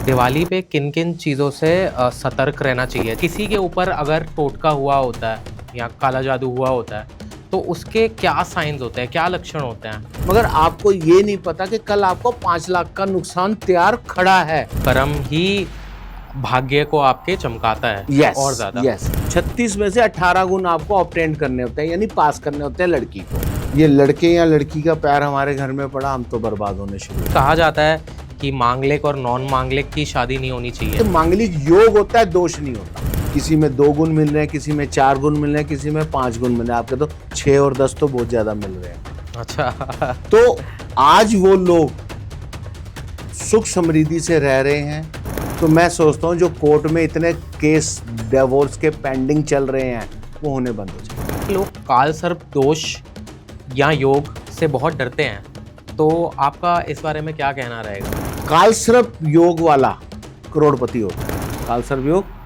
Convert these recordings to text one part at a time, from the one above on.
दिवाली पे किन किन चीज़ों से सतर्क रहना चाहिए? किसी के ऊपर अगर टोटका हुआ होता है या काला जादू हुआ होता है तो उसके क्या साइंस होते हैं, क्या लक्षण होते हैं? मगर आपको ये नहीं पता कि कल आपको 5 लाख का नुकसान तैयार खड़ा है। कर्म ही भाग्य को आपके चमकाता है यस और ज़्यादा। यस 36 में से 18 गुण आपको ऑब्टेन करने होते हैं, यानी पास करने होते हैं लड़की को। ये लड़के या लड़की का पैर हमारे घर में पड़ा, हम तो बर्बाद होने शुरू। कहा जाता है कि मांगलिक और नॉन मांगलिक की शादी नहीं होनी चाहिए। तो मांगलिक योग होता है, दोष नहीं होता। किसी में 2 गुण मिल रहे हैं, किसी में 4 गुण मिल रहे हैं, किसी में 5 गुण मिल रहे हैं। आपके तो 6 और 10 तो बहुत ज्यादा मिल रहे हैं। अच्छा। तो आज वो लोग सुख समृद्धि से रह रहे हैं। तो मैं सोचता हूँ जो कोर्ट में इतने केस डिवोर्स के पेंडिंग चल रहे हैं वो होने बंद हो जाए। लोग काल सर्प दोष या योग से बहुत डरते हैं, तो आपका इस बारे में क्या कहना रहेगा? कालसर्प योग वाला करोड़पति होता है। कालसर्प योग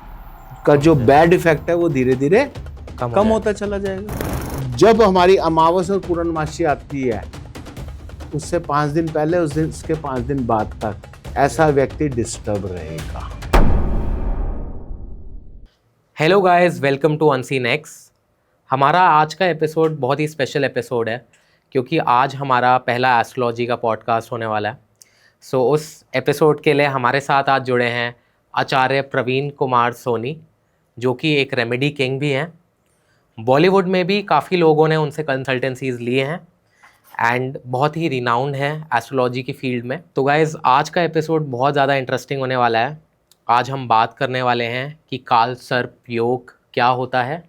का जो बैड इफेक्ट है वो धीरे धीरे कम होता चला जाएगा। जब हमारी अमावस और पूर्णमासी आती है उससे 5 दिन पहले, उस दिन उसके 5 दिन बाद तक ऐसा व्यक्ति डिस्टर्ब रहेगा। Hello guys, welcome to unseen X. हमारा आज का एपिसोड बहुत ही स्पेशल एपिसोड है क्योंकि आज हमारा पहला एस्ट्रोलॉजी का पॉडकास्ट होने वाला है। सो उस एपिसोड के लिए हमारे साथ आज जुड़े हैं आचार्य प्रवीण कुमार सोनी, जो कि एक रेमेडी किंग भी हैं। बॉलीवुड में भी काफ़ी लोगों ने उनसे कंसल्टेंसीज लिए हैं एंड बहुत ही रिनाउंड है एस्ट्रोलॉजी की फील्ड में। तो गाइज़, आज का एपिसोड बहुत ज़्यादा इंटरेस्टिंग होने वाला है। आज हम बात करने वाले हैं कि काल सर्प योग क्या होता है।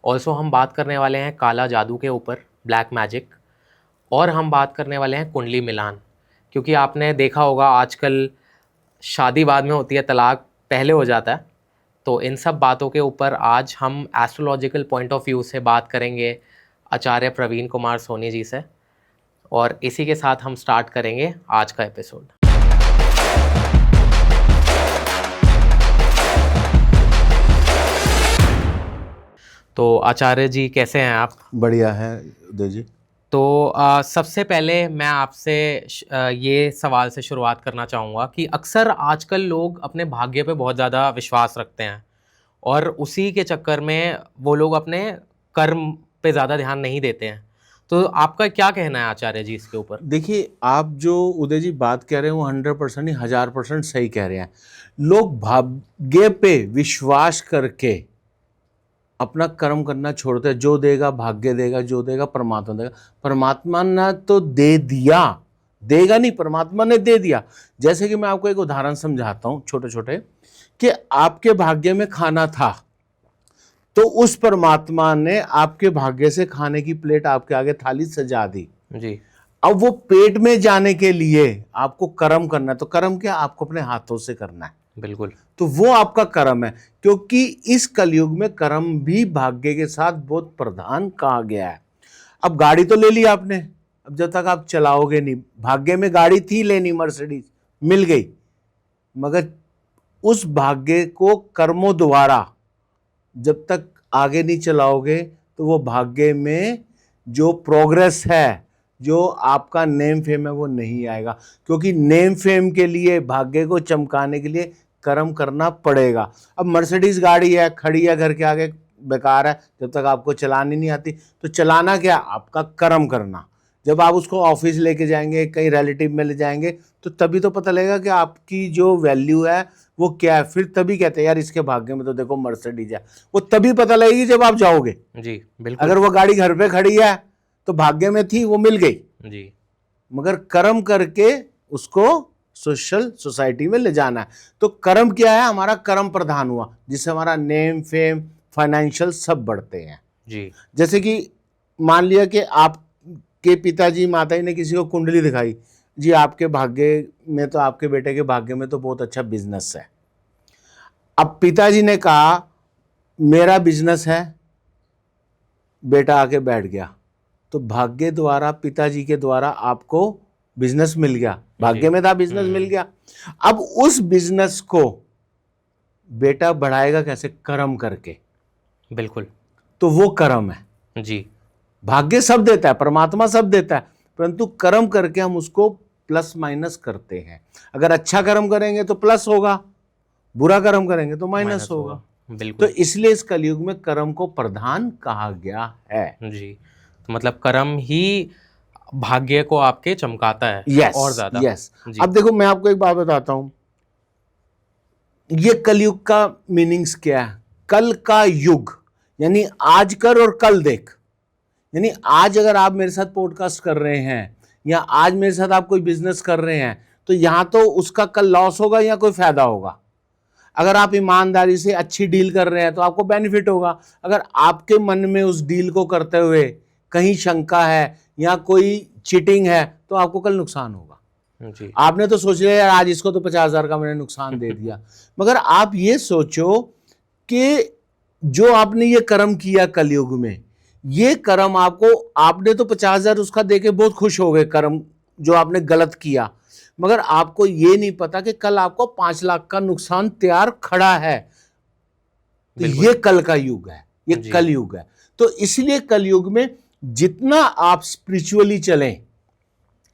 ऑल्सो हम बात करने वाले हैं काला जादू के ऊपर, ब्लैक मैजिक, और हम बात करने वाले हैं कुंडली मिलान, क्योंकि आपने देखा होगा आजकल शादी बाद में होती है, तलाक पहले हो जाता है। तो इन सब बातों के ऊपर आज हम एस्ट्रोलॉजिकल पॉइंट ऑफ व्यू से बात करेंगे आचार्य प्रवीण कुमार सोनी जी से, और इसी के साथ हम स्टार्ट करेंगे आज का एपिसोड। तो आचार्य जी, कैसे हैं आप? बढ़िया है उदय जी। तो सबसे पहले मैं आपसे ये सवाल से शुरुआत करना चाहूँगा कि अक्सर आजकल लोग अपने भाग्य पे बहुत ज़्यादा विश्वास रखते हैं और उसी के चक्कर में वो लोग अपने कर्म पे ज़्यादा ध्यान नहीं देते हैं। तो आपका क्या कहना है आचार्य जी इसके ऊपर? देखिए, आप जो उदय जी बात कह रहे हैं वो 100% नहीं, 1000% सही कह रहे हैं। लोग भाग्य पे विश्वास करके अपना कर्म करना छोड़ते हैं। जो देगा भाग्य देगा, जो देगा परमात्मा देगा। परमात्मा ने तो दे दिया, देगा नहीं, परमात्मा ने दे दिया। जैसे कि मैं आपको एक उदाहरण समझाता हूँ छोटे छोटे, कि आपके भाग्य में खाना था तो उस परमात्मा ने आपके भाग्य से खाने की प्लेट आपके आगे थाली सजा दी जी। अब वो पेट में जाने के लिए आपको कर्म करना है। तो कर्म क्या? आपको अपने हाथों से करना है। बिल्कुल। तो वो आपका कर्म है, क्योंकि इस कलयुग में कर्म भी भाग्य के साथ बहुत प्रधान कहा गया है। अब गाड़ी तो ले ली आपने, अब जब तक आप चलाओगे नहीं, भाग्य में गाड़ी थी लेनी, मर्सिडीज मिल गई, मगर उस भाग्य को कर्मों द्वारा जब तक आगे नहीं चलाओगे तो वो भाग्य में जो प्रोग्रेस है, जो आपका नेम फेम है, वो नहीं आएगा। क्योंकि नेम फेम के लिए, भाग्य को चमकाने के लिए कर्म करना पड़ेगा। अब मर्सिडीज गाड़ी है, खड़ी है घर के आगे, बेकार है, जब तक आपको चलानी नहीं आती। तो चलाना क्या? आपका कर्म करना। जब आप उसको ऑफिस लेके जाएंगे, कहीं रिलेटिव में ले जाएंगे, तो तभी तो पता लगेगा कि आपकी जो वैल्यू है वो क्या है। फिर तभी कहते हैं यार इसके भाग्य में तो देखो मर्सिडीज है। वो तभी पता लगेगी जब आप जाओगे। जी बिल्कुल। अगर वो गाड़ी घर पे खड़ी है तो भाग्य में थी, वो मिल गई जी। मगर कर्म करके उसको सोशल सोसाइटी में ले जाना है। तो कर्म क्या है? हमारा कर्म प्रधान हुआ, जिससे हमारा नेम फेम फाइनेंशियल सब बढ़ते हैं। जी। जैसे कि मान लिया कि आपके पिताजी माताजी ने किसी को कुंडली दिखाई, जी आपके भाग्य में तो, आपके बेटे के भाग्य में तो बहुत अच्छा बिजनेस है। अब पिताजी ने कहा मेरा बिजनेस है, बेटा आके बैठ गया, तो भाग्य द्वारा, पिताजी के द्वारा आपको बिजनेस मिल गया, भाग्य में था, बिजनेस मिल गया। अब उस बिजनेस को बेटा बढ़ाएगा कैसे? कर्म करके। बिल्कुल। तो वो कर्म है। जी। भाग्य सब देता है, परमात्मा सब देता है, परंतु कर्म करके हम उसको प्लस माइनस करते हैं। अगर अच्छा कर्म करेंगे तो प्लस होगा, बुरा कर्म करेंगे तो माइनस होगा। तो बिल्कुल इसलिए इस कलयुग में कर्म को प्रधान कहा गया है। जी। तो मतलब कर्म ही भाग्य को आपके चमकाता है यस और ज्यादा। यस। जी अब देखो मैं आपको एक बात बताता हूं, ये कलयुग का मीनिंग्स क्या है। कल का युग यानी आज कर और कल देख। यानी आज अगर आप मेरे साथ पॉडकास्ट कर रहे हैं या आज मेरे साथ आप कोई बिजनेस कर रहे हैं तो यहां तो उसका कल लॉस होगा या कोई फायदा होगा। अगर आप ईमानदारी से अच्छी डील कर रहे हैं तो आपको बेनिफिट होगा। अगर आपके मन में उस डील को करते हुए कहीं शंका है या कोई चीटिंग है तो आपको कल नुकसान होगा। जी आपने तो सोच लिया यार आज इसको तो 50,000 का मैंने नुकसान दे दिया। मगर आप ये सोचो कि जो आपने ये कर्म किया कलयुग में, ये कर्म आपको, आपने तो 50,000 उसका देके बहुत खुश हो गए कर्म जो आपने गलत किया, मगर आपको ये नहीं पता कि कल आपको 5 लाख का नुकसान तैयार खड़ा है। तो ये कल का युग है, ये कल युग है। तो इसलिए कलयुग में जितना आप स्पिरिचुअली चलें,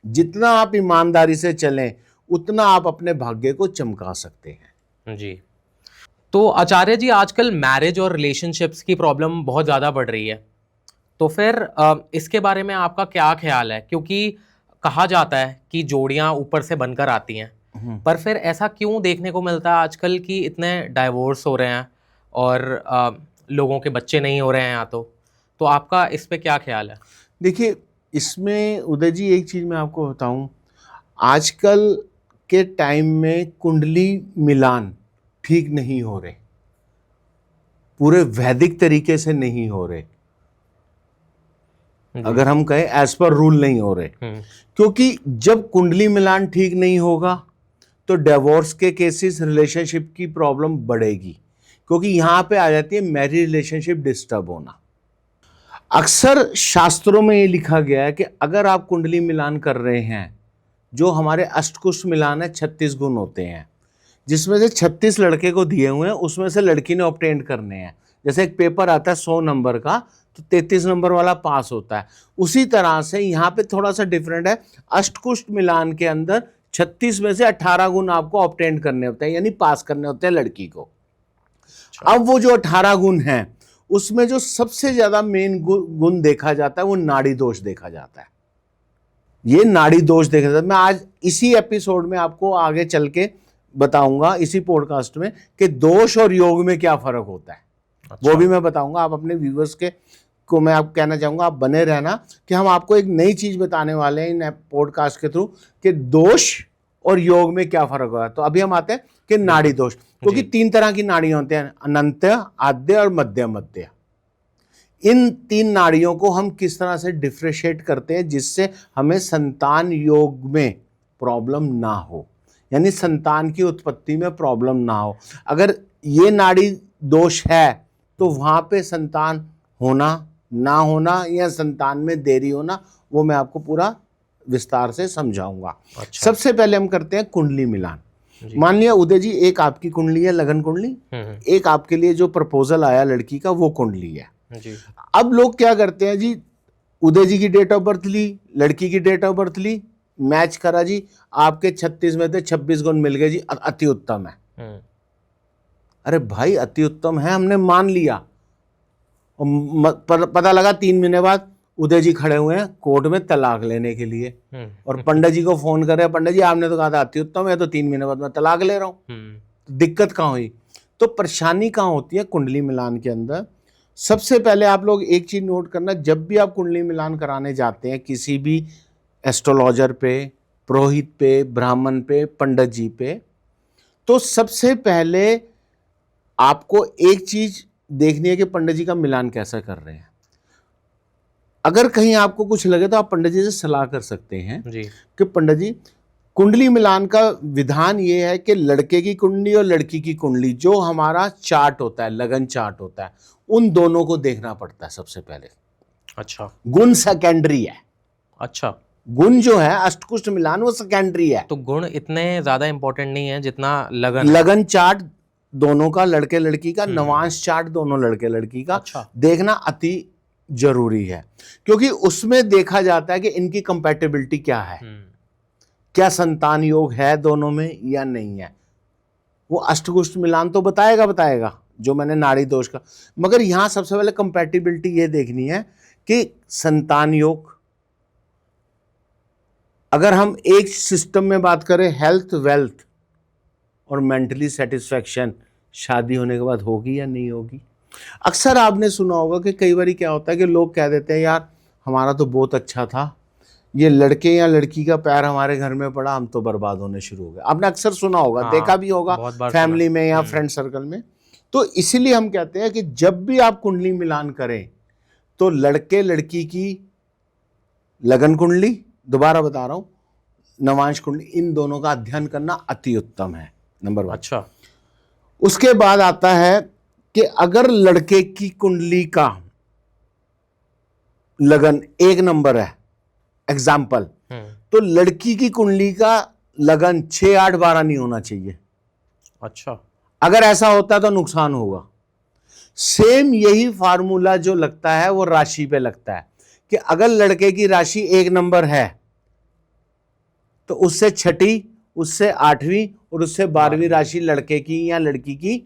जितना आप ईमानदारी से चलें, उतना आप अपने भाग्य को चमका सकते हैं। जी। तो आचार्य जी आजकल मैरिज और रिलेशनशिप्स की प्रॉब्लम बहुत ज़्यादा बढ़ रही है, तो फिर इसके बारे में आपका क्या ख्याल है? क्योंकि कहा जाता है कि जोड़ियां ऊपर से बनकर आती हैं, पर फिर ऐसा क्यों देखने को मिलता है आजकल कि इतने डाइवोर्स हो रहे हैं और लोगों के बच्चे नहीं हो रहे हैं यहाँ तो आपका इस पे क्या ख्याल है? देखिए इसमें उदय जी एक चीज मैं आपको बताऊं, आजकल के टाइम में कुंडली मिलान ठीक नहीं हो रहे, पूरे वैदिक तरीके से नहीं हो रहे। अगर हम कहें एज पर रूल नहीं हो रहे, क्योंकि जब कुंडली मिलान ठीक नहीं होगा तो डिवोर्स के केसेस, रिलेशनशिप की प्रॉब्लम बढ़ेगी, क्योंकि यहां पे आ जाती है मैरिज रिलेशनशिप डिस्टर्ब होना। अक्सर शास्त्रों में ये लिखा गया है कि अगर आप कुंडली मिलान कर रहे हैं, जो हमारे अष्टकुष्ठ मिलान है 36 गुण होते हैं, जिसमें से 36 लड़के को दिए हुए हैं, उसमें से लड़की ने ऑब्टेन करने हैं। जैसे एक पेपर आता है 100 नंबर का, तो 33 नंबर वाला पास होता है। उसी तरह से यहाँ पे थोड़ा सा डिफरेंट है। अष्टकुष्ठ मिलान के अंदर 36 में से 18 गुण आपको ऑब्टेन करने होते हैं, यानी पास करने होते हैं लड़की को। अब वो जो 18 गुण हैं, उसमें जो सबसे ज्यादा मेन गुण देखा जाता है वो नाड़ी दोष देखा जाता है। ये नाड़ी दोष देखा जाता है। मैं आज इसी एपिसोड में आपको आगे चल के बताऊंगा, इसी पॉडकास्ट में, कि दोष और योग में क्या फर्क होता है। अच्छा। वो भी मैं बताऊंगा। आप अपने व्यूअर्स के को मैं आप कहना चाहूंगा, आप बने रहना कि हम आपको एक नई चीज बताने वाले हैं इन पॉडकास्ट के थ्रू कि दोष और योग में क्या फर्क होता है। तो अभी हम आते हैं कि नाड़ी दोष, क्योंकि 3 तरह की नाड़ियां होती हैं, अनंत्य, आद्य और मध्य मध्य। इन 3 नाड़ियों को हम किस तरह से डिफ्रेशिएट करते हैं जिससे हमें संतान योग में प्रॉब्लम ना हो, यानी संतान की उत्पत्ति में प्रॉब्लम ना हो। अगर ये नाड़ी दोष है तो वहां पे संतान होना ना होना या संतान में देरी होना, वो मैं आपको पूरा विस्तार से समझाऊंगा। अच्छा। सबसे पहले हम करते हैं कुंडली मिलान। मान लिया उदय जी एक आपकी कुंडली है, लगन कुंडली, एक आपके लिए जो प्रपोजल आया लड़की का वो कुंडली है जी। अब लोग क्या करते हैं जी, उदय जी की डेट ऑफ बर्थ ली, लड़की की डेट ऑफ बर्थ ली, मैच करा जी, आपके 36 में से 26 गुण मिल गए जी, अति उत्तम है। अरे भाई अति उत्तम है, हमने मान लिया, पता लगा 3 महीने बाद उदय जी खड़े हुए हैं कोर्ट में तलाक लेने के लिए, और पंडित जी को फोन कर रहे हैं, पंडित जी आपने तो कहा था अति उत्तम है, तो 3 महीने बाद मैं तलाक ले रहा हूँ। दिक्कत कहाँ हुई? तो परेशानी कहाँ होती है कुंडली मिलान के अंदर। सबसे पहले आप लोग एक चीज नोट करना, जब भी आप कुंडली मिलान कराने जाते हैं किसी भी एस्ट्रोलॉजर पे, पुरोहित पे, ब्राह्मण पे, पंडित जी पे, तो सबसे पहले आपको एक चीज देखनी है कि पंडित जी का मिलान कैसा कर रहे हैं। अगर कहीं आपको कुछ लगे तो आप पंडित जी से सलाह कर सकते हैं जी, कि पंडित जी कुंडली मिलान का विधान ये है कि लड़के की कुंडली और लड़की की कुंडली, जो हमारा चार्ट होता है, लगन चार्ट होता है, उन दोनों को देखना पड़ता है सबसे पहले। अच्छा। गुण सेकेंडरी है। अच्छा। गुण जो है अष्टकुष्ठ मिलान वो सेकेंडरी है। तो गुण इतने ज्यादा इंपॉर्टेंट नहीं है जितना लगन चार्ट दोनों का, लड़के लड़की का, नवांश चार्ट दोनों लड़के लड़की का। अच्छा। देखना अति जरूरी है, क्योंकि उसमें देखा जाता है कि इनकी कंपैटिबिलिटी क्या है। क्या संतान योग है दोनों में या नहीं है। वो अष्टकुष्ठ मिलान तो बताएगा जो मैंने नाड़ी दोष का, मगर यहां सबसे पहले कंपैटिबिलिटी ये देखनी है कि संतान योग, अगर हम एक सिस्टम में बात करें हेल्थ, वेल्थ और मेंटली सेटिस्फैक्शन, शादी होने के बाद होगी या नहीं होगी। अक्सर आपने सुना होगा कि कई बार क्या होता है कि लोग कह देते हैं यार हमारा तो बहुत अच्छा था, ये लड़के या लड़की का पैर हमारे घर में पड़ा, हम तो बर्बाद होने शुरू हो गए। आपने अक्सर सुना होगा, हाँ, देखा भी होगा बहुत बार फैमिली सुना। में या फ्रेंड सर्कल में। तो इसीलिए हम कहते हैं कि जब भी आप कुंडली मिलान करें तो लड़के लड़की की लगन कुंडली, दोबारा बता रहा हूं, नवांश कुंडली, इन दोनों का अध्ययन करना अति उत्तम है, नंबर 1। अच्छा। उसके बाद आता है कि अगर लड़के की कुंडली का लगन 1 नंबर है, एग्जाम्पल, तो लड़की की कुंडली का लगन 6, 8, 12 नहीं होना चाहिए। अच्छा। अगर ऐसा होता है तो नुकसान होगा। सेम यही फार्मूला जो लगता है वो राशि पे लगता है कि अगर लड़के की राशि 1 नंबर है तो उससे 6ठी, उससे 8वीं और उससे 12वीं राशि लड़के की या लड़की की,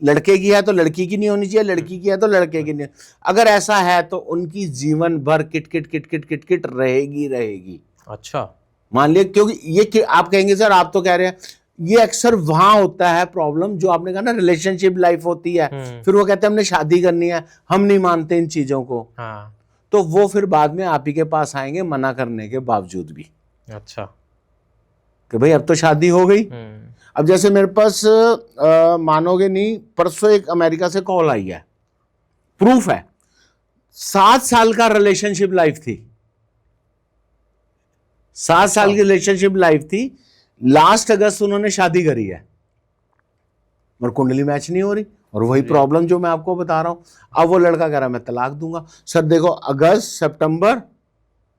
लड़के की है तो लड़की की नहीं होनी चाहिए, लड़की की है तो लड़के की नहीं। अगर ऐसा है तो उनकी जीवन भर kit kit kit kit kit kit रहेगी। अच्छा। मान लिया, क्योंकि ये आप कहेंगे सर आप तो कह रहे हैं, ये अक्सर वहां होता है प्रॉब्लम जो आपने कहा ना, रिलेशनशिप लाइफ होती है, फिर वो कहते हैं हमने शादी करनी है, हम नहीं मानते इन चीजों को। हाँ। तो वो फिर बाद में आप ही के पास आएंगे मना करने के बावजूद भी। अच्छा। कि भाई अब तो शादी हो गई। अब जैसे मेरे पास मानोगे नहीं, परसों एक अमेरिका से कॉल आई है, प्रूफ है, 7 साल का रिलेशनशिप लाइफ थी, 7 साल की रिलेशनशिप लाइफ थी, लास्ट अगस्त उन्होंने शादी करी है और कुंडली मैच नहीं हो रही। और वही प्रॉब्लम जो मैं आपको बता रहा हूं। अब वो लड़का कह रहा है मैं तलाक दूंगा। सर देखो, अगस्त, सितंबर,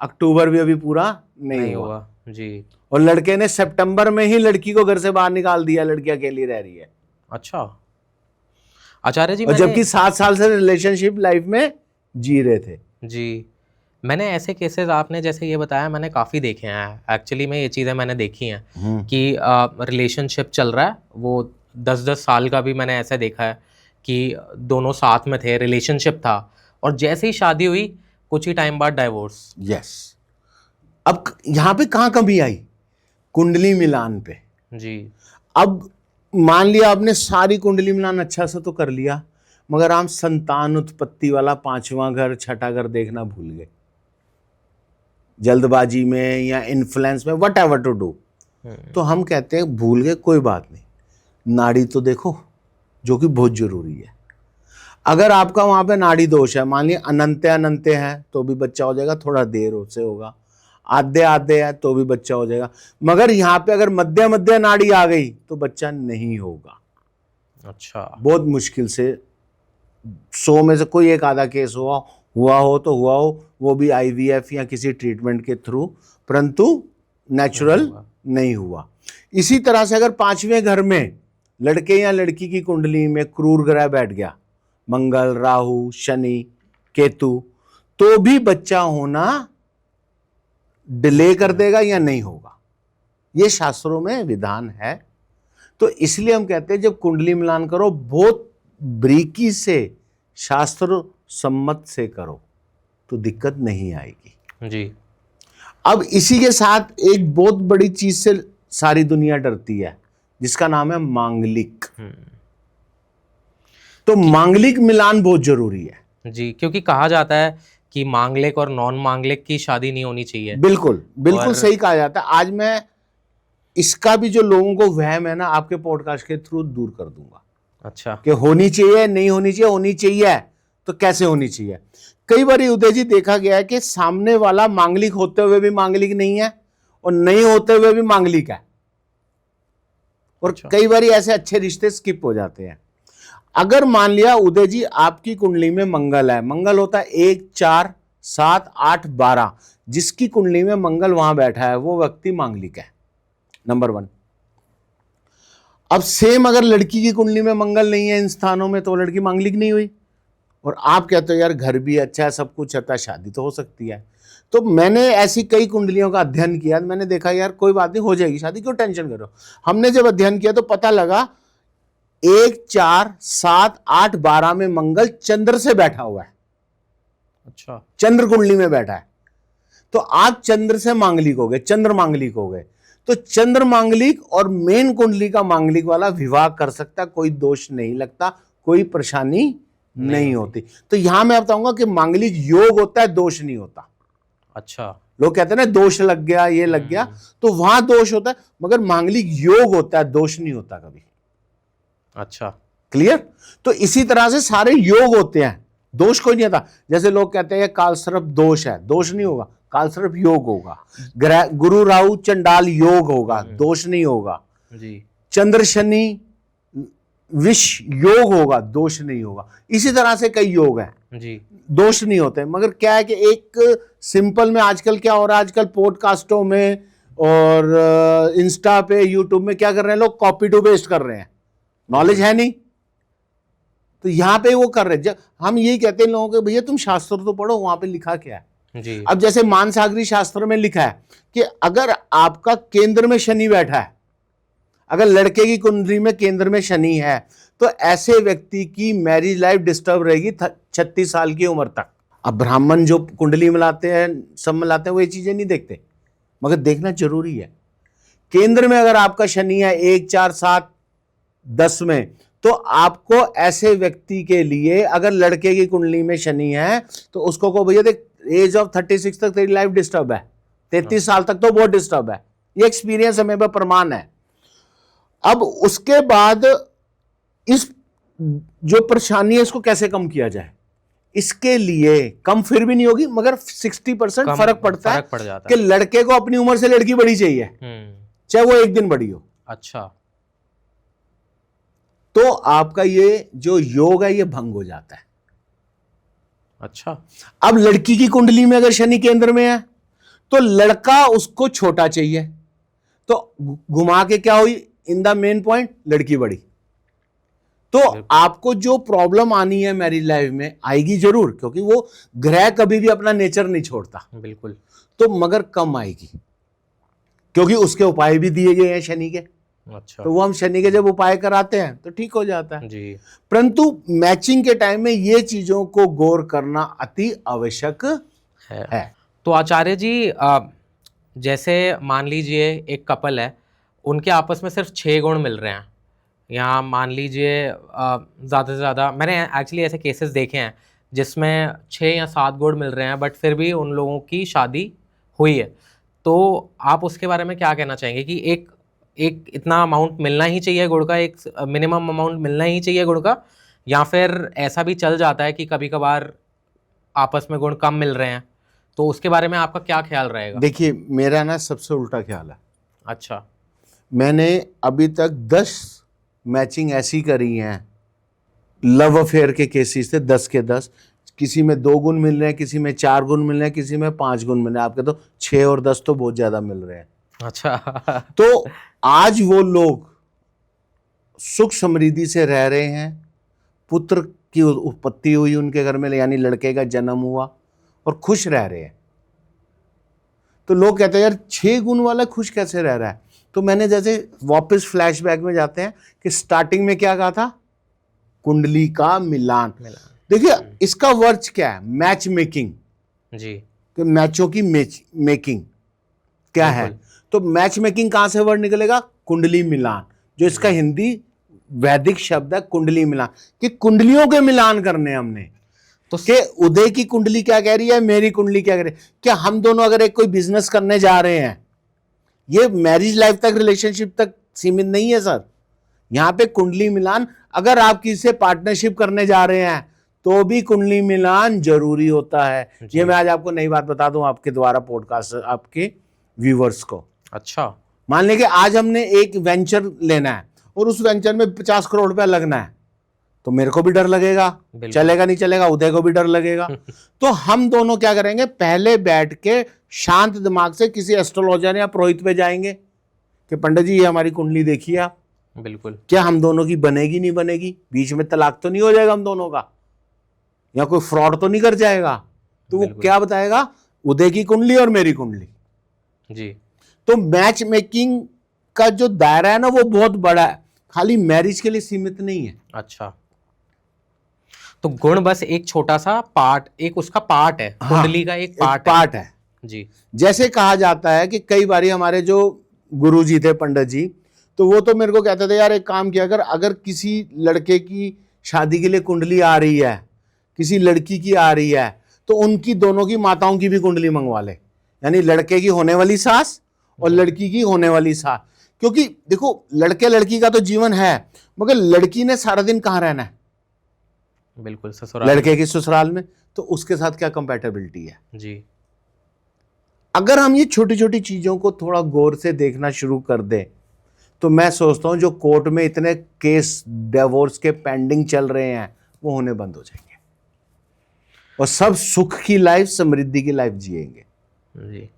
अक्टूबर भी अभी पूरा नहीं हुआ जी। और लड़के ने सितंबर में ही लड़की को घर से बाहर निकाल दिया, लड़की अकेली रह रही है। अच्छा आचार्य जी, और जबकि 7 साल से रिलेशनशिप लाइफ में जी रहे थे। जी, मैंने ऐसे केसेस, आपने जैसे ये बताया, मैंने काफ़ी देखे हैं एक्चुअली में, ये चीज़ें मैंने देखी हैं कि रिलेशनशिप चल रहा है, वो 10-10 साल का भी मैंने ऐसा देखा है कि दोनों साथ में थे, रिलेशनशिप था, और जैसे ही शादी हुई कुछ ही टाइम बाद डाइवोर्स। यस। अब यहां पे कहां कमी आई? कुंडली मिलान पे। जी। अब मान लिया आपने सारी कुंडली मिलान अच्छा से तो कर लिया, मगर आप संतान उत्पत्ति वाला 5वां घर, 6ठा घर देखना भूल गए, जल्दबाजी में या इन्फ्लुएंस में, वट एवर टू डू। तो हम कहते हैं भूल गए, कोई बात नहीं, नाड़ी तो देखो, जो कि बहुत जरूरी है। अगर आपका वहां पे नाड़ी दोष है, मान लिया अनंते है तो भी बच्चा हो जाएगा, थोड़ा देर से होगा, आधे है तो भी बच्चा हो जाएगा, मगर यहाँ पे अगर मध्य नाड़ी आ गई तो बच्चा नहीं होगा। अच्छा। बहुत मुश्किल से 100 में से कोई एक आधा केस हुआ हो, वो भी IVF या किसी ट्रीटमेंट के थ्रू, परंतु नेचुरल नहीं हुआ। इसी तरह से अगर 5वें घर में लड़के या लड़की की कुंडली में क्रूर ग्रह बैठ गया, मंगल, राहु, शनि, केतु, तो भी बच्चा होना डिले कर देगा या नहीं होगा। ये शास्त्रों में विधान है। तो इसलिए हम कहते हैं जब कुंडली मिलान करो, बहुत बारीकी से, शास्त्र सम्मत से करो तो दिक्कत नहीं आएगी। जी। अब इसी के साथ एक बहुत बड़ी चीज से सारी दुनिया डरती है, जिसका नाम है मांगलिक। तो मांगलिक मिलान बहुत जरूरी है। जी, क्योंकि कहा जाता है कि मांगलिक और नॉन मांगलिक की शादी नहीं होनी चाहिए। बिल्कुल बिल्कुल सही कहा जाता है। आज मैं इसका भी जो लोगों को वहम है ना, आपके पॉडकास्ट के थ्रू दूर कर दूंगा। अच्छा। कि होनी चाहिए, नहीं होनी चाहिए, होनी चाहिए तो कैसे होनी चाहिए। कई बार उदय जी देखा गया है कि सामने वाला मांगलिक होते हुए भी मांगलिक नहीं है और नहीं होते हुए भी मांगलिक है, और अच्छा। कई बार ऐसे अच्छे रिश्ते स्किप हो जाते हैं। अगर मान लिया उदय जी आपकी कुंडली में मंगल है, मंगल होता है 1, 4, 7, 8, 12, जिसकी कुंडली में मंगल वहां बैठा है वो व्यक्ति मांगलिक है, नंबर 1। अब सेम अगर लड़की की कुंडली में मंगल नहीं है इन स्थानों में, तो लड़की मांगलिक नहीं हुई। और आप कहते हो यार घर भी अच्छा है, सब कुछ अच्छा है, शादी तो हो सकती है। तो मैंने ऐसी कई कुंडलियों का अध्ययन किया, मैंने देखा यार कोई बात नहीं, हो जाएगी शादी, क्यों टेंशन करो। हमने जब अध्ययन किया तो पता लगा 1, 4, 7, 8, 12 में मंगल चंद्र से बैठा हुआ है। अच्छा, चंद्र कुंडली में बैठा है, तो आप चंद्र से मांगलिक हो गए, चंद्र मांगलिक हो गए। तो चंद्र मांगलिक और मेन कुंडली का मांगलिक वाला विवाह कर सकता, कोई दोष नहीं लगता, कोई परेशानी नहीं होती। तो यहां मैं बताऊंगा कि मांगलिक योग होता है, दोष नहीं होता। अच्छा, लोग कहते हैं ना दोष लग गया, ये लग गया, तो वहां दोष होता है, मगर मांगलिक योग होता है, दोष नहीं होता कभी। अच्छा, क्लियर? तो इसी तरह से सारे योग होते हैं, दोष कोई नहीं आता। जैसे लोग कहते हैं कालसर्प दोष है, दोष नहीं होगा, कालसर्प योग होगा। गुरु राहु चंडाल योग होगा, दोष नहीं होगा जी। चंद्र शनि विष योग होगा, दोष नहीं होगा। इसी तरह से कई योग हैं जी, दोष नहीं होते। मगर क्या है कि एक सिंपल में आजकल क्या हो रहा है, आजकल पॉडकास्टों में और इंस्टा पे यूट्यूब में क्या कर रहे हैं लोग, कॉपी टू पेस्ट कर रहे हैं, नॉलेज है नहीं, तो यहां पे वो कर रहे हैं। हम यही कहते हैं लोगों को, भैया तुम शास्त्र तो पढ़ो, वहां पे लिखा क्या है जी। अब जैसे मानसागरी शास्त्र में लिखा है कि अगर आपका केंद्र में शनि बैठा है, अगर लड़के की कुंडली में केंद्र में शनि है, तो ऐसे व्यक्ति की मैरिज लाइफ डिस्टर्ब रहेगी 36 साल की उम्र तक। अब ब्राह्मण जो कुंडली मिलाते हैं, सब मिलाते हैं, वो ये चीजें नहीं देखते, मगर देखना जरूरी है। केंद्र में अगर आपका शनि है 1, 4, 7, 10 में, तो आपको ऐसे व्यक्ति के लिए, अगर लड़के की कुंडली में शनि है तो उसको कहो भैया देख, एज ऑफ 36 तक तेरी लाइफ डिस्टर्ब है, 33 साल तक तो बहुत डिस्टर्ब है। ये एक्सपीरियंस हमें पर प्रमाण है। अब उसके बाद इस जो परेशानी है इसको कैसे कम किया जाए, इसके लिए कम फिर भी नहीं होगी, मगर 60% फर्क पड़ता है कि लड़के को अपनी उम्र से लड़की बड़ी चाहिए, चाहे वो एक दिन बड़ी हो। अच्छा, तो आपका ये जो योग है ये भंग हो जाता है। अच्छा, अब लड़की की कुंडली में अगर शनि केंद्र में है तो लड़का उसको छोटा चाहिए, तो घुमा के क्या हुई, इन द मेन पॉइंट लड़की बड़ी। तो आपको जो प्रॉब्लम आनी है मैरिज लाइफ में आएगी जरूर, क्योंकि वो ग्रह कभी भी अपना नेचर नहीं छोड़ता, बिल्कुल। तो मगर कम आएगी, क्योंकि उसके उपाय भी दिए गए हैं शनि के। अच्छा, तो वो हम शनि के जब उपाय कराते हैं तो ठीक हो जाता है जी। परंतु मैचिंग के टाइम में ये चीजों को गौर करना अति आवश्यक है। तो आचार्य जी, जैसे मान लीजिए एक कपल है, उनके आपस में सिर्फ 6 गुण मिल रहे हैं, या मान लीजिए ज़्यादा से ज़्यादा, मैंने एक्चुअली ऐसे केसेस देखे हैं जिसमें 6 या 7 गुण मिल रहे हैं, बट फिर भी उन लोगों की शादी हुई है। तो आप उसके बारे में क्या कहना चाहेंगे कि एक इतना अमाउंट मिलना ही चाहिए गुड़ का, एक मिनिमम अमाउंट मिलना ही चाहिए गुड़ का, या फिर ऐसा भी चल जाता है कि कभी कभार आपस में गुण कम मिल रहे हैं, तो उसके बारे में आपका क्या ख्याल रहेगा? देखिए, मेरा ना सबसे उल्टा ख्याल है। अच्छा, मैंने अभी तक 10 मैचिंग ऐसी करी हैं लव अफेयर के केसेस थे, 10 के 10। किसी में 2 गुण मिल रहे हैं, किसी में 4 गुण मिल रहे हैं, किसी में 5 गुण मिल रहे हैं। आपके तो 6 और 10 तो बहुत ज्यादा मिल रहे हैं। अच्छा। तो आज वो लोग सुख समृद्धि से रह रहे हैं, पुत्र की उत्पत्ति हुई उनके घर में, यानी लड़के का जन्म हुआ, और खुश रह रहे हैं। तो लोग कहते हैं यार 6 गुण वाला खुश कैसे रह रहा है? तो मैंने जैसे वापस फ्लैशबैक में जाते हैं कि स्टार्टिंग में क्या कहा था, कुंडली का मिलान। देखिए इसका वर्ड क्या है, मैच मेकिंग जी, कि मैचों की मेकिंग क्या है। तो मैच मेकिंग कहां से वर्ड निकलेगा, कुंडली मिलान, जो इसका हिंदी वैदिक शब्द है कुंडली मिलान, कि कुंडलियों के मिलान करने हमने। तो के उदय की कुंडली क्या कह रही है, मेरी कुंडली क्या कह रही है। क्या हम दोनों अगर एक कोई बिजनेस करने जा रहे हैं, ये मैरिज लाइफ तक, रिलेशनशिप तक सीमित नहीं है सर। यहां पे कुंडली मिलान, अगर आप किसी से पार्टनरशिप करने जा रहे हैं तो भी कुंडली मिलान जरूरी होता है। ये मैं आज आपको नई बात बता दूं आपके द्वारा पॉडकास्ट आपके व्यूवर्स को। अच्छा, मान लें कि आज हमने एक वेंचर लेना है और उस वेंचर में 50 करोड़ रुपया लगना है, तो मेरे को भी डर लगेगा, चलेगा नहीं चलेगा, उदय को भी डर लगेगा। तो हम दोनों क्या करेंगे, पहले बैठ के शांत दिमाग से किसी एस्ट्रोलॉजर या पुरोहित पे जाएंगे कि पंडित जी ये हमारी कुंडली देखिए आप, बिल्कुल, क्या हम दोनों की बनेगी नहीं बनेगी, बीच में तलाक तो नहीं हो जाएगा हम दोनों का, या कोई फ्रॉड तो नहीं कर जाएगा। तो वो क्या बताएगा, उदय की कुंडली और मेरी कुंडली। जी। तो मैच मेकिंग का जो दायरा है ना वो बहुत बड़ा है, खाली मैरिज के लिए सीमित नहीं है। अच्छा, तो गुण बस एक छोटा सा पार्ट, एक उसका पार्ट है, हाँ, कुंडली का एक एक पार्ट पार्ट है। जी। जैसे कहा जाता है कि कई बारी हमारे जो गुरु जी थे, पंडित जी, तो वो तो मेरे को कहते थे यार एक काम किया अगर, अगर किसी लड़के की शादी के लिए कुंडली आ रही है, किसी लड़की की आ रही है, तो उनकी दोनों की माताओं की भी कुंडली मंगवा ले, यानी लड़के की होने वाली सास और लड़की की होने वाली सास। क्योंकि देखो लड़के लड़की का तो जीवन है, मगर लड़की ने सारा दिन कहां रहना है? बिल्कुल, ससुराल लड़के की ससुराल में। तो उसके साथ क्या कंपैटिबिलिटी है? जी। अगर हम ये छोटी छोटी चीजों को थोड़ा गौर से देखना शुरू कर दें, तो मैं सोचता हूं जो कोर्ट में इतने केस डिवोर्स के पेंडिंग चल रहे हैं वो होने बंद हो जाएंगे और सब सुख की लाइफ, समृद्धि की लाइफ जिएंगे। जी।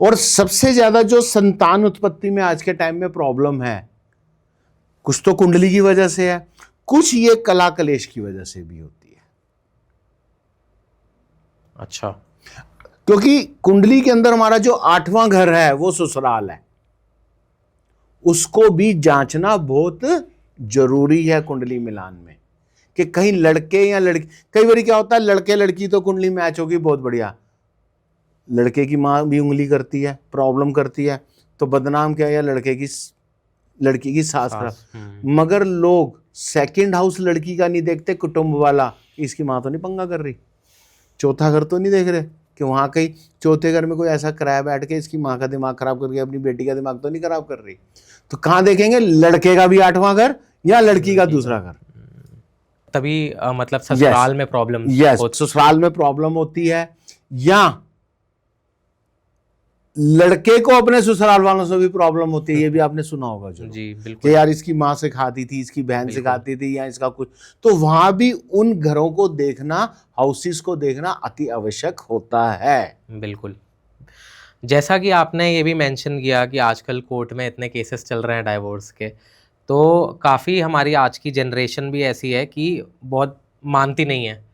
और सबसे ज्यादा जो संतान उत्पत्ति में आज के टाइम में प्रॉब्लम है, कुछ तो कुंडली की वजह से है, कुछ ये कला कलेश की वजह से भी होती है। अच्छा। क्योंकि कुंडली के अंदर हमारा जो 8वां घर है वो ससुराल है, उसको भी जांचना बहुत जरूरी है कुंडली मिलान में, कि कहीं लड़के या लड़की, कई बार क्या होता है लड़के लड़की तो कुंडली मैच होगी बहुत बढ़िया, लड़के की मां भी उंगली करती है, प्रॉब्लम करती है, तो बदनाम क्या है, लड़की की सास खराब। मगर लोग सेकंड हाउस लड़की का नहीं देखते, कुटुंब वाला, इसकी मां तो नहीं पंगा कर रही, चौथा घर तो नहीं देख रहे कि वहां कहीं चौथे घर में कोई ऐसा किराया बैठ के इसकी माँ का दिमाग खराब करके अपनी बेटी का दिमाग तो नहीं खराब कर रही। तो कहां देखेंगे, लड़के का भी 8वां घर या लड़की का दूसरा घर। तभी मतलब ससुराल में प्रॉब्लम ससुराल में प्रॉब्लम होती है, या लड़के को अपने ससुराल वालों से भी प्रॉब्लम होती है। ये भी आपने सुना होगा जो जी, बिल्कुल, कि यार इसकी माँ सिखाती थी, इसकी बहन सिखाती थी, या इसका कुछ, तो वहां भी उन घरों को देखना, हाउसेस को देखना अति आवश्यक होता है। बिल्कुल। जैसा कि आपने ये भी मेंशन किया कि आजकल कोर्ट में इतने केसेस चल रहे हैं डाइवोर्स के, तो काफ़ी हमारी आज की जनरेशन भी ऐसी है कि बहुत मानती नहीं है।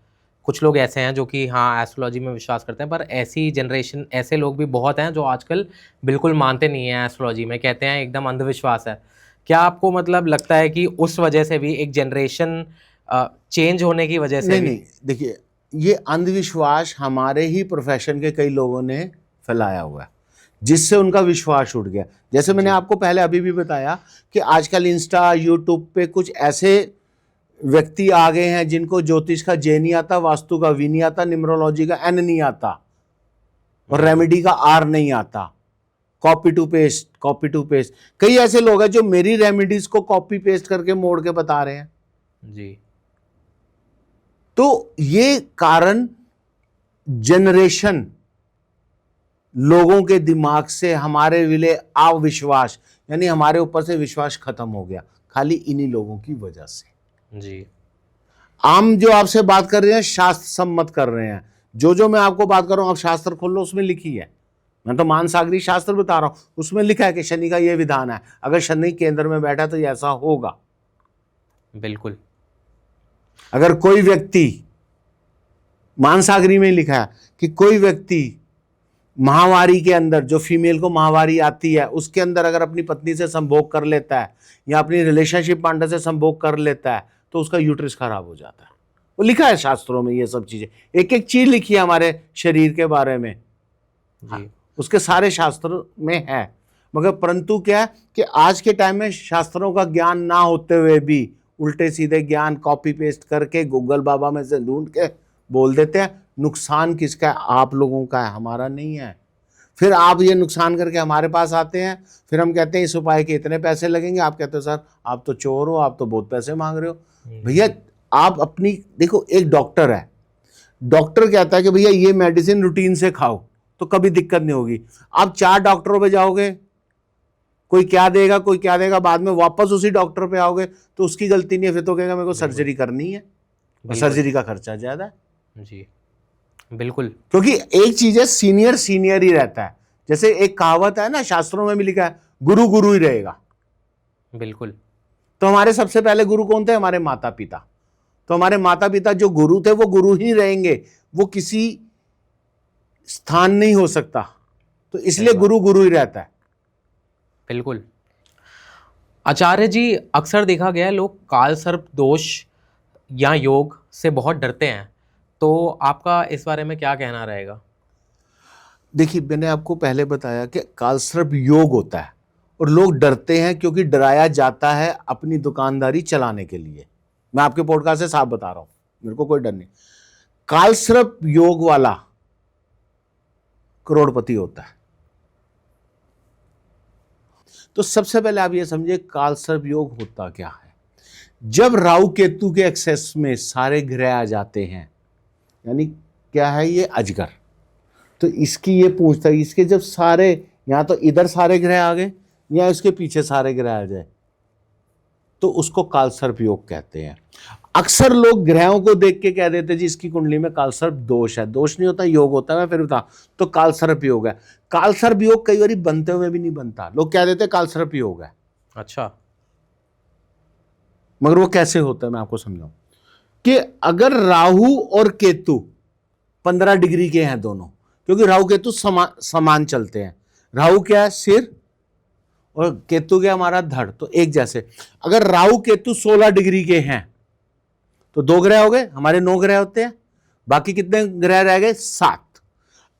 कुछ लोग ऐसे हैं जो कि हाँ, एस्ट्रोलॉजी में विश्वास करते हैं, पर ऐसी जनरेशन, ऐसे लोग भी बहुत हैं जो आजकल बिल्कुल मानते नहीं हैं एस्ट्रोलॉजी में, कहते हैं एकदम अंधविश्वास है। क्या आपको मतलब लगता है कि उस वजह से भी एक जनरेशन चेंज होने की वजह से भी? नहीं, देखिए ये अंधविश्वास हमारे ही प्रोफेशन के कई लोगों ने फैलाया हुआ है, जिससे उनका विश्वास उठ गया। जैसे मैंने आपको पहले अभी भी बताया कि आजकल इंस्टा, यूट्यूब पे कुछ ऐसे व्यक्ति आ गए हैं जिनको ज्योतिष का जे नहीं आता, वास्तु का वी नहीं आता, न्यूमरोलॉजी का एन नहीं आता और रेमेडी का आर नहीं आता। Copy to paste, copy to paste. कई ऐसे लोग हैं जो मेरी रेमेडीज को कॉपी पेस्ट करके मोड़ के बता रहे हैं जी। तो ये कारण जनरेशन, लोगों के दिमाग से हमारे विले अविश्वास, यानी हमारे ऊपर से विश्वास खत्म हो गया, खाली इन्हीं लोगों की वजह से। जी। हम जो आपसे बात कर रहे हैं शास्त्र सम्मत कर रहे हैं, जो मैं आपको बात कर रहा हूं आप शास्त्र खोल लो, उसमें लिखी है। मैं तो मानसागरी शास्त्र बता रहा हूं, उसमें लिखा है कि शनि का यह विधान है, अगर शनि केंद्र में बैठा तो ऐसा होगा। बिल्कुल। अगर कोई व्यक्ति, मानसागरी में लिखा है कि कोई व्यक्ति माहवारी के अंदर, जो फीमेल को माहवारी आती है, उसके अंदर अगर अपनी पत्नी से संभोग कर लेता है या अपनी रिलेशनशिप पार्टनर से संभोग कर लेता है तो उसका यूट्रस खराब हो जाता है। वो लिखा है शास्त्रों में, ये सब चीजें, एक एक चीज लिखी है हमारे शरीर के बारे में जी। उसके सारे शास्त्र में है। मगर परंतु क्या है कि आज के टाइम में शास्त्रों का ज्ञान ना होते हुए भी उल्टे सीधे ज्ञान कॉपी पेस्ट करके गूगल बाबा में से ढूंढ के बोल देते हैं। नुकसान किसका है? आप लोगों का है, हमारा नहीं है। फिर आप ये नुकसान करके हमारे पास आते हैं, फिर हम कहते हैं इस उपाय के इतने पैसे लगेंगे, आप कहते हो सर आप तो चोर हो, आप तो बहुत पैसे मांग रहे हो। भैया आप अपनी देखो, एक डॉक्टर है, डॉक्टर कहता है कि भैया ये मेडिसिन रूटीन से खाओ तो कभी दिक्कत नहीं होगी। आप 4 डॉक्टरों पे जाओगे, कोई क्या देगा कोई क्या देगा, बाद में वापस उसी डॉक्टर पे आओगे तो उसकी गलती नहीं है, फिर तो कहेगा मेरे को सर्जरी करनी है और सर्जरी का खर्चा ज्यादा है। जी बिल्कुल। क्योंकि एक चीज है, सीनियर सीनियर ही रहता है। जैसे एक कहावत है ना, शास्त्रों में भी लिखा है, गुरु गुरु ही रहेगा। बिल्कुल। तो हमारे सबसे पहले गुरु कौन थे? हमारे माता पिता। तो हमारे माता पिता जो गुरु थे वो गुरु ही रहेंगे, वो किसी स्थान नहीं हो सकता, तो इसलिए सही बात। गुरु गुरु ही रहता है। बिल्कुल। आचार्य जी, अक्सर देखा गया है लोग काल सर्प दोष या योग से बहुत डरते हैं, तो आपका इस बारे में क्या कहना रहेगा? देखिए, मैंने आपको पहले बताया कि कालसर्प योग होता है और लोग डरते हैं क्योंकि डराया जाता है अपनी दुकानदारी चलाने के लिए। मैं आपके पॉडकास्ट से साफ बता रहा हूं, मेरे को कोई डर नहीं। कालसर्प योग वाला करोड़पति होता है। तो सबसे पहले आप ये समझिए कालसर्प योग होता क्या है। जब राहु केतु के एक्सेस में सारे ग्रह आ जाते हैं, यानी क्या है ये, अजगर, तो इसकी ये पूछता है, इसके जब सारे, या तो इधर सारे ग्रह आ गए या इसके पीछे सारे ग्रह आ जाए, तो उसको कालसर्प योग कहते हैं। अक्सर लोग ग्रहों को देख के कह देते जी इसकी कुंडली में कालसर्प दोष है। दोष नहीं होता, योग होता है। मैं फिर बता, तो कालसर्प योग है। कालसर्प योग कई बार बनते हुए भी नहीं बनता, लोग कह देते कालसर्प योग है। अच्छा। मगर वो कैसे होता है मैं आपको समझाऊं कि अगर राहु और केतु 15 डिग्री के हैं दोनों, क्योंकि राहु केतु समान चलते हैं। राहु क्या है, सिर, और केतु क्या हमारा धड़, तो एक जैसे। अगर राहु केतु 16 डिग्री के हैं तो 2 ग्रह हो गए, हमारे 9 ग्रह होते हैं, बाकी कितने ग्रह रह गए, 7।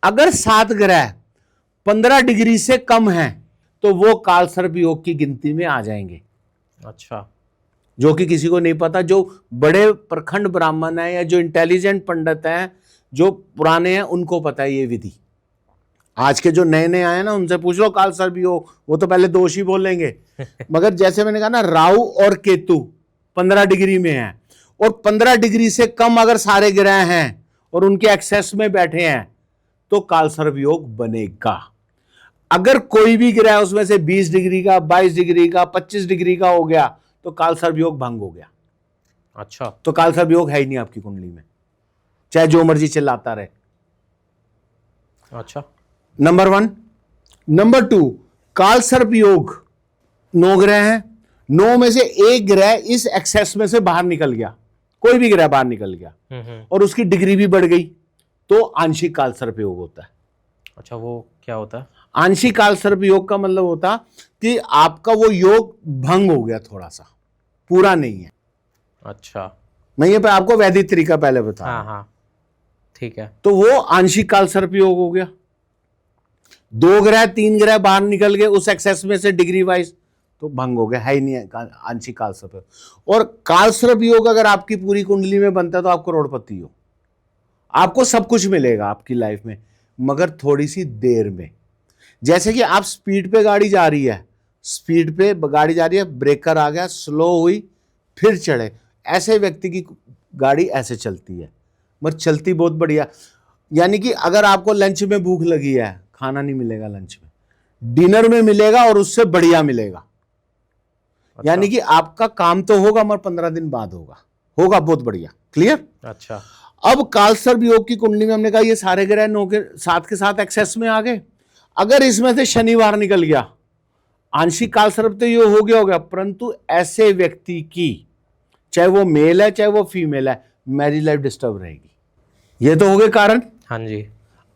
अगर 7 ग्रह 15 डिग्री से कम हैं तो वो कालसर्प योग की गिनती में आ जाएंगे। अच्छा। जो कि किसी को नहीं पता, जो बड़े प्रखंड ब्राह्मण हैं या जो इंटेलिजेंट पंडित हैं, जो पुराने हैं, उनको पता है ये विधि। आज के जो नए नए आए ना, उनसे पूछ लो कालसर्प योग, वो तो पहले दोष ही बोलेंगे। मगर जैसे मैंने कहा ना, राहु और केतु 15 डिग्री में है, और 15 डिग्री से कम अगर सारे ग्रह हैं और उनके एक्सेस में बैठे हैं तो कालसर्प योग बनेगा। अगर कोई भी ग्रह उसमें से 20 डिग्री का, 22 डिग्री का, 25 डिग्री का हो गया तो कालसर्प योग भंग हो गया। अच्छा। तो कालसर्प योग है ही नहीं आपकी कुंडली में, चाहे जो मर्जी चिल्लाता रहे। अच्छा। नंबर 1। नंबर 2, कालसर्प योग 9 ग्रह हैं, 9 में से एक ग्रह इस एक्सेस में से बाहर निकल गया, कोई भी ग्रह बाहर निकल गया और उसकी डिग्री भी बढ़ गई, तो आंशिक कालसर्प योग होता है। अच्छा, वो क्या होता है? आंशिक कालसर्प योग का मतलब होता कि आपका वो योग भंग हो गया, थोड़ा सा, पूरा नहीं है। अच्छा। मैं ये आपको वैदिक तरीका पहले बता रहा हाँ हूं। हाँ, ठीक है। तो वो आंशिक कालसर्प योग हो गया। 2 ग्रह 3 ग्रह बाहर निकल गए उस एक्सेस में से डिग्री वाइज, तो भंग हो गया, है ही नहीं है आंशिक कालसर्प योग। और कालसर्प योग अगर आपकी पूरी कुंडली में बनता है तो आप करोड़पति हो, आपको सब कुछ मिलेगा आपकी लाइफ में, मगर थोड़ी सी देर में। जैसे कि आप स्पीड पे गाड़ी जा रही है, स्पीड पे गाड़ी जा रही है, ब्रेकर आ गया, स्लो हुई, फिर चढ़े, ऐसे व्यक्ति की गाड़ी ऐसे चलती है, मगर चलती बहुत बढ़िया। यानी कि अगर आपको लंच में भूख लगी है, खाना नहीं मिलेगा लंच में, डिनर में मिलेगा और उससे बढ़िया मिलेगा। अच्छा। यानी कि आपका काम तो होगा मगर 15 दिन बाद होगा बहुत बढ़िया। क्लियर? अच्छा। अब कालसर्प योग की कुंडली में हमने कहा ये सारे ग्रह 9 के साथ एक्सेस में आ गए। अगर इसमें से शनिवार निकल गया, आंशिक कालसर्प तो ये हो गया, परंतु ऐसे व्यक्ति की, चाहे वो मेल है चाहे वो फीमेल है, मैरिज लाइफ डिस्टर्ब रहेगी। ये तो हो गए कारण। हाँ जी।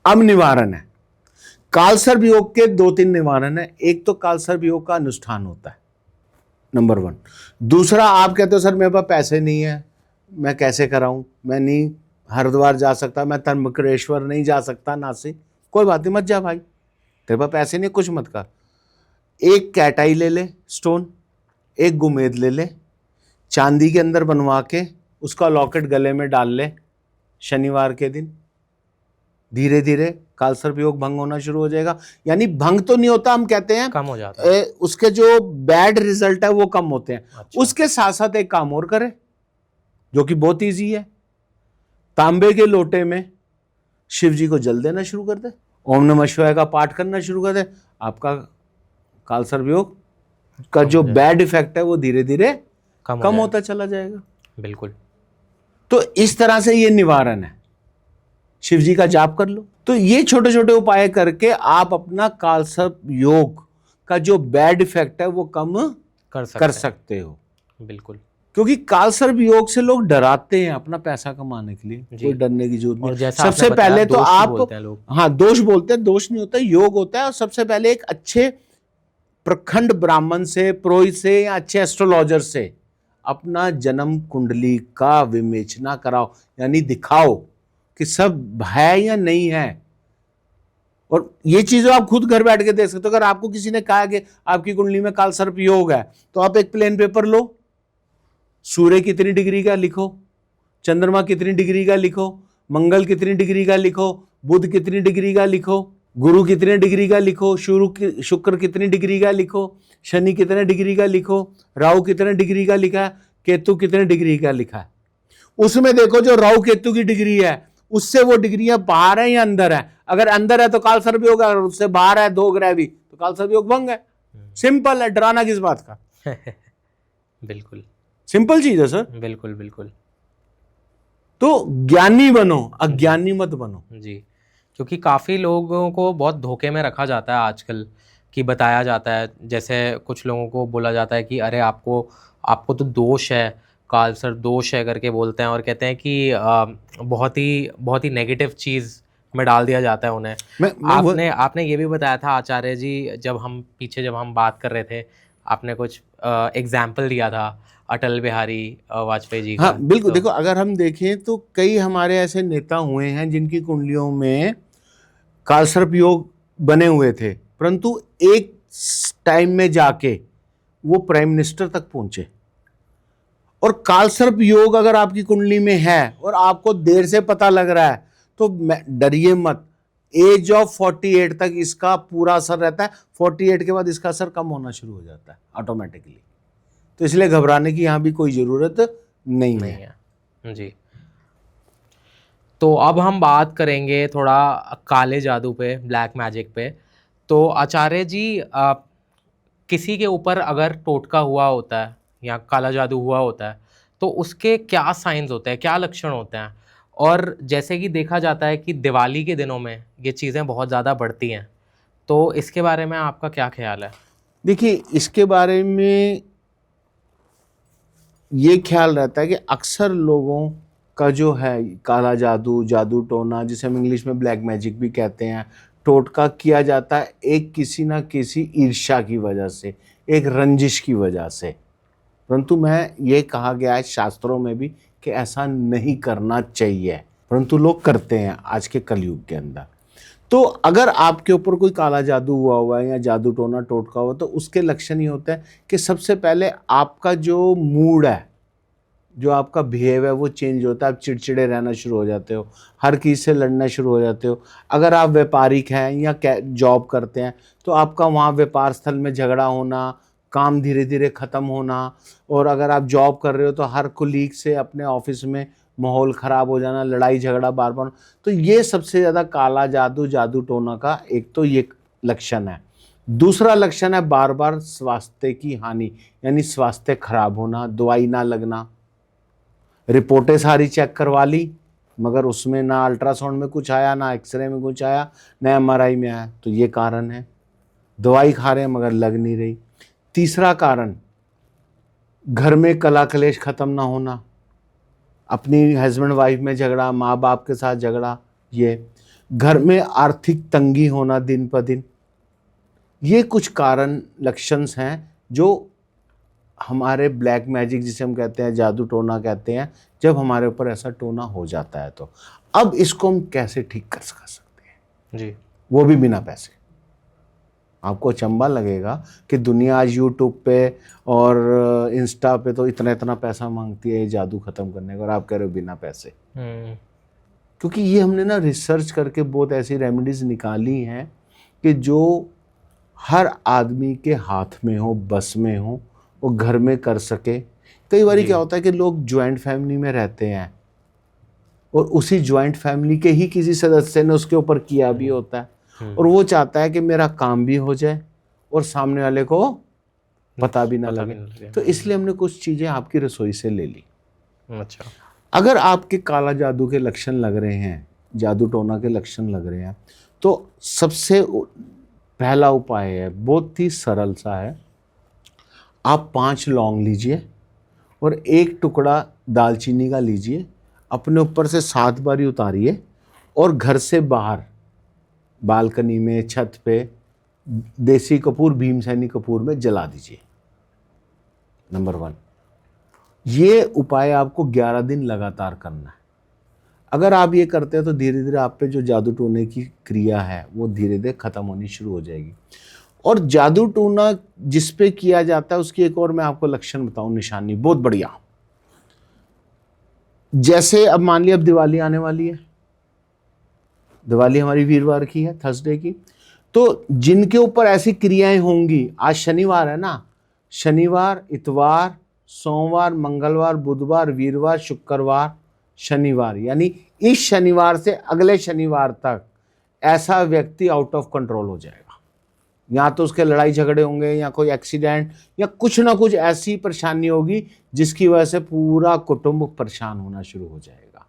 अब निवारण है। कालसर्प योग के 2-3 निवारण है। एक तो कालसर्प योग का अनुष्ठान होता है, नंबर 1। दूसरा, आप कहते हो सर मेरे पास पैसे नहीं है, मैं कैसे कराऊं, मैं नहीं हरिद्वार जा सकता, मैं त्र्यंबकेश्वर नहीं जा सकता, नासिक। कोई बात नहीं, मत जा भाई, तेरे पास पैसे नहीं, कुछ मत कर। एक कैटाई ले ले स्टोन, एक गुमेद ले ले, चांदी के अंदर बनवा के उसका लॉकेट गले में डाल ले, शनिवार के दिन धीरे धीरे कालसर्प योग भंग होना शुरू हो जाएगा। यानी भंग तो नहीं होता, हम कहते हैं कम हो जाता है। उसके जो बैड रिजल्ट है वो कम होते हैं। अच्छा। उसके साथ साथ एक काम और करे जो कि बहुत ईजी है, तांबे के लोटे में शिव जी को जल देना शुरू कर दे, ओम नमः शिवाय का पाठ करना शुरू कर दे, आपका कालसर्प योग का जो बैड इफेक्ट है वो धीरे धीरे कम होता चला जाएगा। बिल्कुल। तो इस तरह से ये निवारण है, शिव जी का जाप कर लो। तो ये छोटे छोटे उपाय करके आप अपना कालसर्प योग का जो बैड इफेक्ट है वो कम कर सकते हो। बिल्कुल। क्योंकि काल सर्प योग से लोग डराते हैं अपना पैसा कमाने के लिए, जी। कोई डरने की जरूरत और नहीं। जैसा आपने सबसे बताया, पहले तो दोष भी आप, बोलते हैं लोग। हाँ दोष बोलते हैं, दोष नहीं होता, योग होता है। और सबसे पहले एक अच्छे प्रखंड ब्राह्मण से, पुरोहित से या अच्छे एस्ट्रोलॉजर से अपना जन्म कुंडली का विवेचना कराओ, यानी दिखाओ कि सब है या नहीं है। और ये चीजें आप खुद घर बैठ के देख सकते हो। अगर आपको किसी ने कहा कि आपकी कुंडली में काल सर्प योग है, तो आप एक प्लेन पेपर लो, सूर्य कितनी डिग्री का लिखो, चंद्रमा कितनी डिग्री का लिखो, मंगल कितनी डिग्री का लिखो, बुध कितनी डिग्री का लिखो, गुरु कितने डिग्री का लिखो, शुक्र कितनी डिग्री का लिखो, शनि कितने डिग्री का लिखो, राहु कितने डिग्री का लिखा है, केतु कितने डिग्री का लिखा है। उसमें देखो जो राहु केतु की डिग्री है, उससे वो डिग्रियां बाहर है या अंदर है। अगर अंदर है तो काल सर्प योग, अगर उससे बाहर है दो ग्रह भी, तो काल सर्प योग भंग है। सिंपल है, डराना किस बात का। बिल्कुल सिंपल चीज है सर। बिल्कुल बिल्कुल तो ज्ञानी बनो, अज्ञानी मत बनो। जी। क्योंकि काफ़ी लोगों को बहुत धोखे में रखा जाता है आजकल, कि बताया जाता है, जैसे कुछ लोगों को बोला जाता है कि अरे आपको आपको तो दोष है, काल सर्प दोष है करके बोलते हैं, और कहते हैं कि बहुत ही नेगेटिव चीज़ में डाल दिया जाता है उन्हें। आपने आपने ये भी बताया था आचार्य जी, जब हम बात कर रहे थे, आपने कुछ एग्जाम्पल दिया था अटल बिहारी वाजपेयी जी का। हाँ बिल्कुल। तो देखो अगर हम देखें तो कई हमारे ऐसे नेता हुए हैं जिनकी कुंडलियों में काल सर्प योग बने हुए थे, परंतु एक टाइम में जाके वो प्राइम मिनिस्टर तक पहुंचे। और काल सर्प योग अगर आपकी कुंडली में है और आपको देर से पता लग रहा है, तो डरिए मत। एज ऑफ 48 तक इसका पूरा असर रहता है। 48 के बाद इसका असर कम होना शुरू हो जाता है ऑटोमेटिकली। तो इसलिए घबराने की यहां भी कोई जरूरत नहीं है। जी। तो अब हम बात करेंगे थोड़ा काले जादू पे, ब्लैक मैजिक पे। तो आचार्य जी, किसी के ऊपर अगर टोटका हुआ होता है या काला जादू हुआ होता है, तो उसके क्या साइंस होते हैं, क्या लक्षण होते हैं? और जैसे कि देखा जाता है कि दिवाली के दिनों में ये चीज़ें बहुत ज़्यादा बढ़ती हैं, तो इसके बारे में आपका क्या ख्याल है? देखिए इसके बारे में ये ख्याल रहता है कि अक्सर लोगों का जो है काला जादू, जादू टोना, जिसे हम इंग्लिश में ब्लैक मैजिक भी कहते हैं, टोटका किया जाता है एक किसी ना किसी ईर्ष्या की वजह से, एक रंजिश की वजह से। परंतु मैं ये कहा गया है शास्त्रों में भी कि ऐसा नहीं करना चाहिए, परंतु लोग करते हैं आज के कलयुग के अंदर। तो अगर आपके ऊपर कोई काला जादू हुआ है या जादू टोना टोटका हुआ, तो उसके लक्षण ये होते हैं कि सबसे पहले आपका जो मूड है, जो आपका बिहेव है, वो चेंज होता है। आप चिड़चिड़े रहना शुरू हो जाते हो, हर किसी से लड़ना शुरू हो जाते हो। अगर आप व्यापारिक हैं या जॉब करते हैं, तो आपका वहाँ व्यापार स्थल में झगड़ा होना, काम धीरे धीरे ख़त्म होना। और अगर आप जॉब कर रहे हो तो हर कुलीग से अपने ऑफिस में माहौल ख़राब हो जाना, लड़ाई झगड़ा बार बार। तो ये सबसे ज़्यादा काला जादू, जादू टोना का एक तो ये लक्षण है। दूसरा लक्षण है बार बार स्वास्थ्य की हानि, यानी स्वास्थ्य खराब होना, दवाई ना लगना। रिपोर्टें सारी चेक करवा ली, मगर उसमें ना अल्ट्रासाउंड में कुछ आया, ना एक्सरे में कुछ आया, ना एमआरआई में आया, तो ये कारण है। दवाई खा रहे हैं मगर लग नहीं रही। तीसरा कारण, घर में कला कलेश खत्म ना होना, अपनी हस्बैंड वाइफ में झगड़ा, माँ बाप के साथ झगड़ा, ये घर में आर्थिक तंगी होना दिन पर दिन। ये कुछ कारण लक्षण हैं जो हमारे ब्लैक मैजिक, जिसे हम कहते हैं जादू टोना कहते हैं, जब हमारे ऊपर ऐसा टोना हो जाता है। तो अब इसको हम कैसे ठीक कर सकते हैं जी। वो भी बिना पैसे। आपको अचंभा लगेगा कि दुनिया आज यूट्यूब पे और इंस्टा पे तो इतना इतना पैसा मांगती है ये जादू खत्म करने का, और आप कह रहे हो बिना पैसे। क्योंकि ये हमने ना रिसर्च करके बहुत ऐसी रेमेडीज निकाली हैं कि जो हर आदमी के हाथ में हो, बस में हो, वो घर में कर सके। कई बार क्या होता है कि लोग ज्वाइंट फैमिली में रहते हैं और उसी ज्वाइंट फैमिली के ही किसी सदस्य ने उसके ऊपर किया भी होता है, और वो चाहता है कि मेरा काम भी हो जाए और सामने वाले को पता भी ना लगे। तो इसलिए हमने कुछ चीजें आपकी रसोई से ले ली। अच्छा। अगर आपके काला जादू के लक्षण लग रहे हैं, जादू टोना के लक्षण लग रहे हैं, तो सबसे पहला उपाय है, बहुत ही सरल सा है। आप 5 लौंग लीजिए और एक टुकड़ा दालचीनी का लीजिए, अपने ऊपर से 7 बारी उतारिए और घर से बाहर बालकनी में, छत पे देसी कपूर, भीमसेनी कपूर में जला दीजिए। नंबर 1, ये उपाय आपको 11 दिन लगातार करना है। अगर आप ये करते हैं तो धीरे धीरे आप पे जो जादू टोने की क्रिया है वो धीरे धीरे खत्म होनी शुरू हो जाएगी। और जादू टोना जिस पे किया जाता है उसकी एक और मैं आपको लक्षण बताऊं, निशानी बहुत बढ़िया। जैसे अब मान लिया अब दिवाली आने वाली है, दिवाली हमारी वीरवार की है, थर्सडे की, तो जिनके ऊपर ऐसी क्रियाएं होंगी, आज शनिवार है ना, शनिवार, इतवार, सोमवार, मंगलवार, बुधवार, वीरवार, शुक्रवार, शनिवार, यानी इस शनिवार से अगले शनिवार तक ऐसा व्यक्ति आउट ऑफ कंट्रोल हो जाएगा। या तो उसके लड़ाई झगड़े होंगे, या कोई एक्सीडेंट, या कुछ ना कुछ ऐसी परेशानी होगी जिसकी वजह से पूरा कुटुंब परेशान होना शुरू हो जाएगा।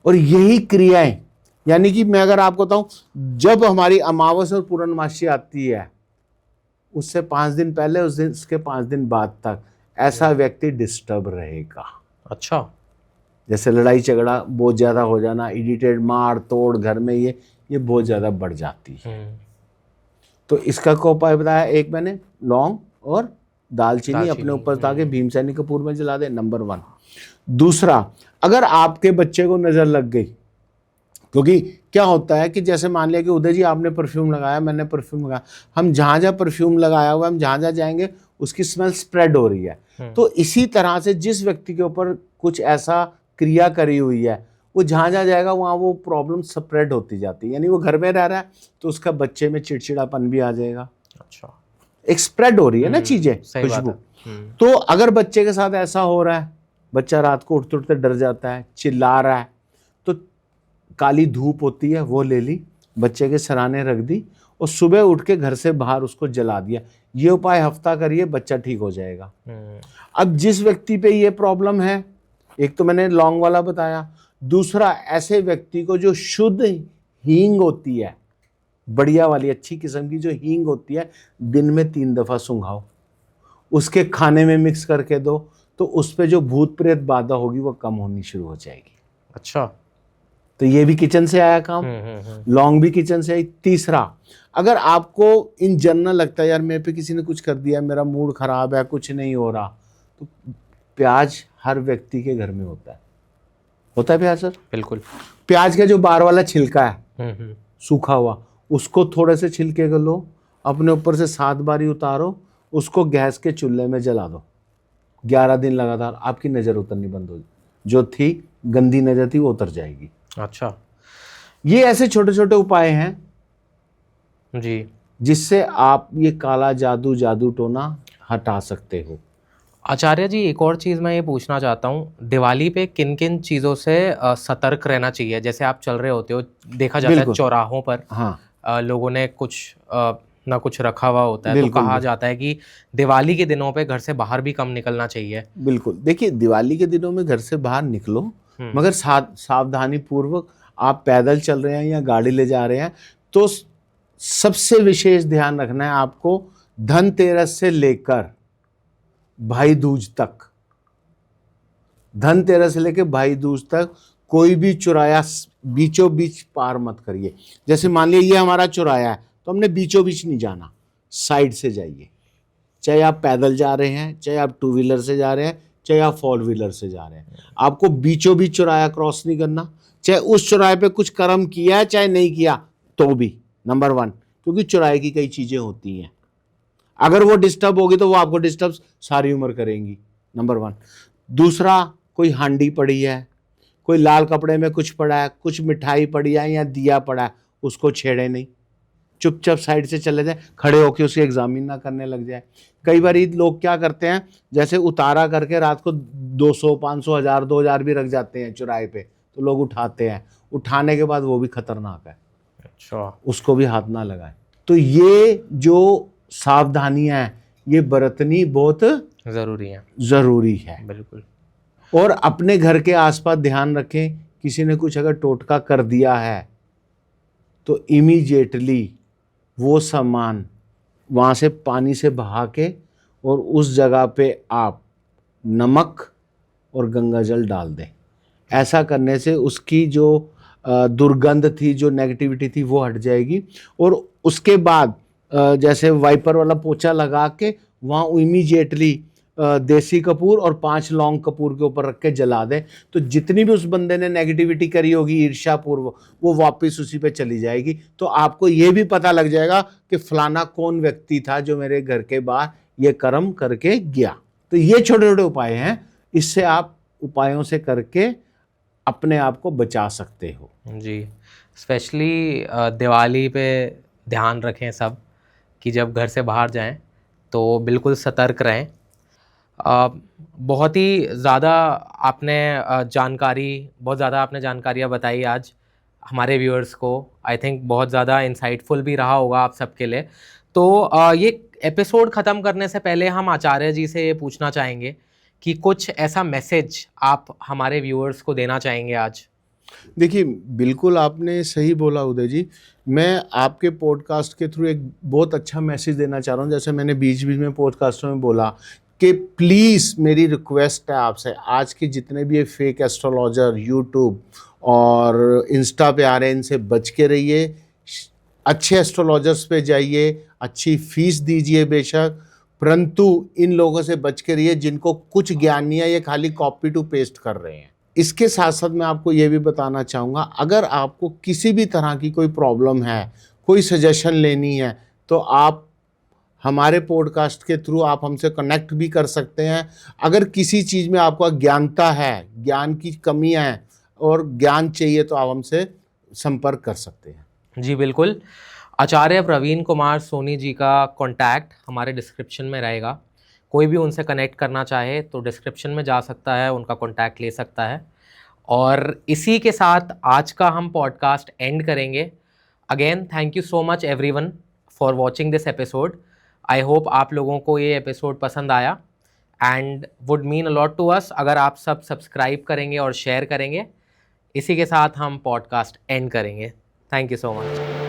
और यही क्रियाएं, यानी कि मैं अगर आपको बताऊं, जब हमारी अमावस और पूर्णमासी आती है उससे 5 दिन पहले, उस दिन, उसके 5 दिन बाद तक ऐसा व्यक्ति डिस्टर्ब रहेगा। अच्छा। जैसे लड़ाई झगड़ा बहुत ज्यादा हो जाना, इरिटेट, मार तोड़ घर में, ये बहुत ज्यादा बढ़ जाती है। तो इसका क्या उपाय बताया, एक मैंने लौंग और दालचीनी अपने ऊपर ताकि भीमसेनी कपूर में जला दे, नंबर 1। दूसरा, अगर आपके बच्चे को नजर लग गई, क्योंकि क्या होता है कि जैसे मान लिया कि उदय जी आपने परफ्यूम लगाया, मैंने परफ्यूम लगाया, हम जहाँ जहाँ परफ्यूम लगाया हुआ हम जहाँ जहाँ जाएंगे उसकी स्मेल स्प्रेड हो रही है। तो इसी तरह से जिस व्यक्ति के ऊपर कुछ ऐसा क्रिया करी हुई है, वो जहाँ जहाँ जाएगा वहाँ वो प्रॉब्लम स्प्रेड होती जाती है। यानी वो घर में रह रहा है तो उसका बच्चे में चिड़चिड़ापन भी आ जाएगा। अच्छा, एक स्प्रेड हो रही है ना चीजें, खुशबू। तो अगर बच्चे के साथ ऐसा हो रहा है, बच्चा रात को उठते उठते डर जाता है, चिल्ला रहा है, तो काली धूप होती है वो ले ली, बच्चे के सराहने रख दी और सुबह उठ के घर से बाहर उसको जला दिया। ये उपाय हफ्ता करिए, बच्चा ठीक हो जाएगा। अब जिस व्यक्ति पे ये प्रॉब्लम है, एक तो मैंने लौंग वाला बताया, दूसरा ऐसे व्यक्ति को जो शुद्ध हींग होती है, बढ़िया वाली अच्छी किस्म की जो हींग होती है, दिन में 3 दफा सूंघाओ, उसके खाने में मिक्स करके दो, तो उस पे जो भूत प्रेत बाधा होगी वो कम होनी शुरू हो जाएगी। अच्छा, तो ये भी किचन से आया काम, लौंग भी किचन से आई। तीसरा, अगर आपको इन जनरल लगता है यार मेरे पे किसी ने कुछ कर दिया, मेरा मूड खराब है, कुछ नहीं हो रहा, तो प्याज हर व्यक्ति के घर में होता है प्याज सर? बिल्कुल। प्याज का जो बाहर वाला छिलका है सूखा हुआ, उसको थोड़े से छिलके को लो, अपने ऊपर से 7 बारी उतारो, उसको गैस के चूल्हे में जला दो। 11 दिन लगातार आपकी नजर उतरनी बंद हो, जो थी गंदी नजर थी वो उतर जाएगी। अच्छा, ये ऐसे छोटे छोटे उपाय हैं जी जिससे आप ये काला जादू, जादू टोना हटा सकते हो। आचार्य जी, एक और चीज़ मैं ये पूछना चाहता हूँ, दिवाली पे किन किन चीज़ों से सतर्क रहना चाहिए? जैसे आप चल रहे होते हो, देखा जाता है चौराहों पर, हाँ, लोगों ने कुछ ना कुछ रखा हुआ होता है, तो कहा जाता है कि दिवाली के दिनों पे घर से बाहर भी कम निकलना चाहिए। बिल्कुल। देखिए, दिवाली के दिनों में घर से बाहर निकलो, मगर सावधानी पूर्वक। आप पैदल चल रहे हैं या गाड़ी ले जा रहे हैं तो सबसे विशेष ध्यान रखना है आपको, धनतेरस से लेकर भाई दूज तक, धनतेरस से लेकर भाई दूज तक कोई भी चौराया बीचों बीच पार मत करिए। जैसे मान लिया ये हमारा चौराया है तो हमने बीचों बीच नहीं जाना, साइड से जाइए। चाहे आप पैदल जा रहे हैं, चाहे आप 2 व्हीलर से जा रहे हैं, चाहे आप 4 व्हीलर से जा रहे हैं, आपको बीचों बीच चौराया क्रॉस नहीं करना। चाहे उस चौराहे पे कुछ कर्म किया है चाहे नहीं किया तो भी, नंबर 1, क्योंकि चौराहे की कई चीजें होती हैं, अगर वो डिस्टर्ब होगी तो वो आपको डिस्टर्ब सारी उम्र करेंगी, नंबर 1। दूसरा, कोई हांडी पड़ी है, कोई लाल कपड़े में कुछ पड़ा है, कुछ मिठाई पड़ी है या दिया पड़ा है, उसको छेड़े नहीं, चुपचाप साइड से चले जाए, खड़े होकर उसकी एग्जामिन ना करने लग जाए। कई बार लोग क्या करते हैं, जैसे उतारा करके रात को 200, 500, 1000, 2000 भी रख जाते हैं चौराहे पे, तो लोग उठाते हैं, उठाने के बाद वो भी खतरनाक है। अच्छा, उसको भी हाथ ना लगाए। तो ये जो सावधानियां हैं ये बरतनी बहुत जरूरी है। बिल्कुल। और अपने घर के आसपास ध्यान रखें, किसी ने कुछ अगर टोटका कर दिया है तो इमीडिएटली वो सामान वहाँ से पानी से बहा के और उस जगह पे आप नमक और गंगा जल डाल दें। ऐसा करने से उसकी जो दुर्गंध थी, जो नेगेटिविटी थी, वो हट जाएगी। और उसके बाद जैसे वाइपर वाला पोछा लगा के वहाँ इमीडिएटली देसी कपूर और 5 लौंग कपूर के ऊपर रख के जला दें, तो जितनी भी उस बंदे ने नेगेटिविटी करी होगी ईर्ष्यापूर्व, वो वापस उसी पे चली जाएगी। तो आपको ये भी पता लग जाएगा कि फलाना कौन व्यक्ति था जो मेरे घर के बाहर ये कर्म करके गया। तो ये छोटे छोटे उपाय हैं, इससे आप उपायों से करके अपने आप को बचा सकते हो। जी, स्पेशली दिवाली पे ध्यान रखें सब कि जब घर से बाहर जाएं तो बिल्कुल सतर्क रहें। बहुत ही ज़्यादा आपने बहुत ज़्यादा आपने जानकारियाँ बताई आज हमारे व्यूअर्स को। आई थिंक बहुत ज़्यादा इंसाइटफुल भी रहा होगा आप सबके लिए। तो ये एपिसोड ख़त्म करने से पहले हम आचार्य जी से ये पूछना चाहेंगे कि कुछ ऐसा मैसेज आप हमारे व्यूअर्स को देना चाहेंगे आज। देखिए, बिल्कुल आपने सही बोला उदय जी। मैं आपके पॉडकास्ट के थ्रू एक बहुत अच्छा मैसेज देना चाह रहा हूँ। जैसे मैंने बीच बीच में पॉडकास्टों में बोला कि प्लीज़ मेरी रिक्वेस्ट है आपसे, आज के जितने भी ये फेक एस्ट्रोलॉजर यूट्यूब और इंस्टा पे आ रहे हैं, इनसे बच के रहिए। अच्छे एस्ट्रोलॉजर्स पे जाइए, अच्छी फीस दीजिए बेशक, परंतु इन लोगों से बच के रहिए जिनको कुछ ज्ञान नहीं है, ये खाली कॉपी टू पेस्ट कर रहे हैं। इसके साथ साथ मैं आपको ये भी बताना चाहूँगा, अगर आपको किसी भी तरह की कोई प्रॉब्लम है, कोई सजेशन लेनी है, तो आप हमारे पॉडकास्ट के थ्रू आप हमसे कनेक्ट भी कर सकते हैं। अगर किसी चीज़ में आपको अज्ञानता है, ज्ञान की कमियाँ हैं और ज्ञान चाहिए, तो आप हमसे संपर्क कर सकते हैं। जी बिल्कुल। आचार्य प्रवीण कुमार सोनी जी का कॉन्टैक्ट हमारे डिस्क्रिप्शन में रहेगा। कोई भी उनसे कनेक्ट करना चाहे तो डिस्क्रिप्शन में जा सकता है, उनका कॉन्टैक्ट ले सकता है। और इसी के साथ आज का हम पॉडकास्ट एंड करेंगे। Again thank you so much everyone for watching this episode. I hope आप लोगों को ये एपिसोड पसंद आया and would mean a lot to us अगर आप सब सब्सक्राइब करेंगे और शेयर करेंगे। इसी के साथ हम पॉडकास्ट एंड करेंगे। Thank you so much.